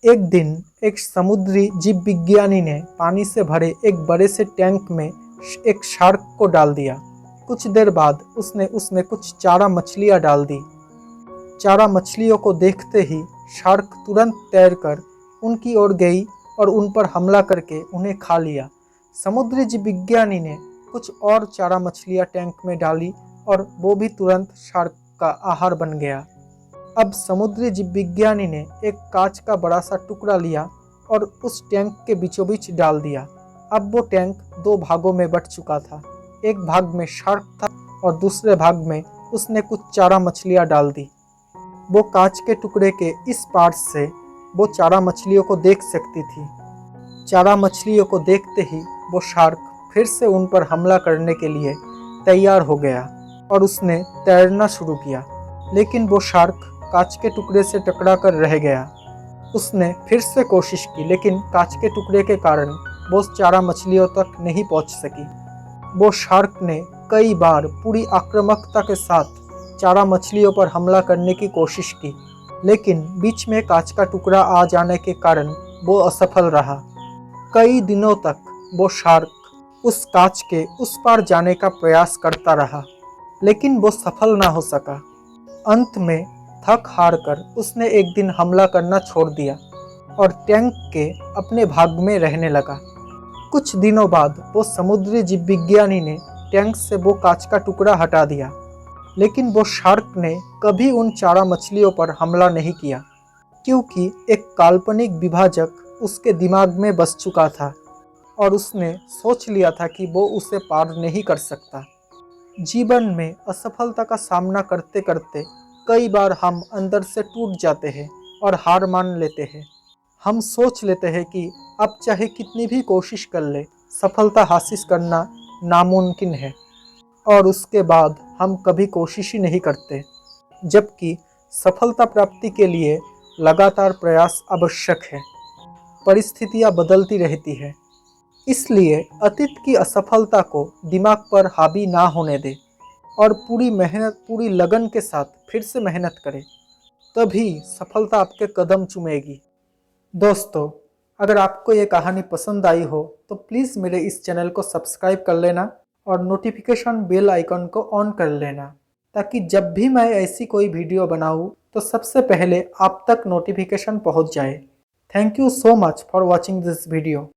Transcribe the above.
एक दिन एक समुद्री जीव विज्ञानी ने पानी से भरे एक बड़े से टैंक में एक शार्क को डाल दिया। कुछ देर बाद उसने उसमें कुछ चारा मछलियां डाल दी। चारा मछलियों को देखते ही शार्क तुरंत तैरकर उनकी ओर गई और उन पर हमला करके उन्हें खा लिया। समुद्री जीव विज्ञानी ने कुछ और चारा मछलियां टैंक में डाली और वो भी तुरंत शार्क का आहार बन गया। अब समुद्री जीव विज्ञानी ने एक कांच का बड़ा सा टुकड़ा लिया और उस टैंक के बीचों बीच डाल दिया। अब वो टैंक दो भागों में बंट चुका था। एक भाग में शार्क था और दूसरे भाग में उसने कुछ चारा मछलियां डाल दी। वो कांच के टुकड़े के इस पार से वो चारा मछलियों को देख सकती थी। चारा मछलियों को देखते ही वो शार्क फिर से उन पर हमला करने के लिए तैयार हो गया और उसने तैरना शुरू किया। लेकिन वो शार्क कांच के टुकड़े से टकरा कर रह गया। उसने फिर से कोशिश की, लेकिन कांच के टुकड़े के कारण वो चारा मछलियों तक नहीं पहुंच सकी। वो शार्क ने कई बार पूरी आक्रामकता के साथ चारा मछलियों पर हमला करने की कोशिश की, लेकिन बीच में कांच का टुकड़ा आ जाने के कारण वो असफल रहा। कई दिनों तक वो शार्क उस कांच के उस पार जाने का प्रयास करता रहा, लेकिन वो सफल ना हो सका। अंत में थक हार कर उसने एक दिन हमला करना छोड़ दिया और टैंक के अपने भाग में रहने लगा। कुछ दिनों बाद वो समुद्री जीव विज्ञानी ने टैंक से वो कांच का टुकड़ा हटा दिया, लेकिन वो शार्क ने कभी उन चारा मछलियों पर हमला नहीं किया, क्योंकि एक काल्पनिक विभाजक उसके दिमाग में बस चुका था और उसने सोच लिया था कि वो उसे पार नहीं कर सकता। जीवन में असफलता का सामना करते करते कई बार हम अंदर से टूट जाते हैं और हार मान लेते हैं। हम सोच लेते हैं कि अब चाहे कितनी भी कोशिश कर ले, सफलता हासिल करना नामुमकिन है, और उसके बाद हम कभी कोशिश ही नहीं करते, जबकि सफलता प्राप्ति के लिए लगातार प्रयास आवश्यक है। परिस्थितियां बदलती रहती है, इसलिए अतीत की असफलता को दिमाग पर हावी ना होने दे और पूरी लगन के साथ फिर से मेहनत करें, तभी सफलता आपके कदम चूमेगी। दोस्तों, अगर आपको ये कहानी पसंद आई हो तो प्लीज़ मेरे इस चैनल को सब्सक्राइब कर लेना और नोटिफिकेशन बेल आइकन को ऑन कर लेना, ताकि जब भी मैं ऐसी कोई वीडियो बनाऊँ तो सबसे पहले आप तक नोटिफिकेशन पहुंच जाए। Thank you so much for watching this video.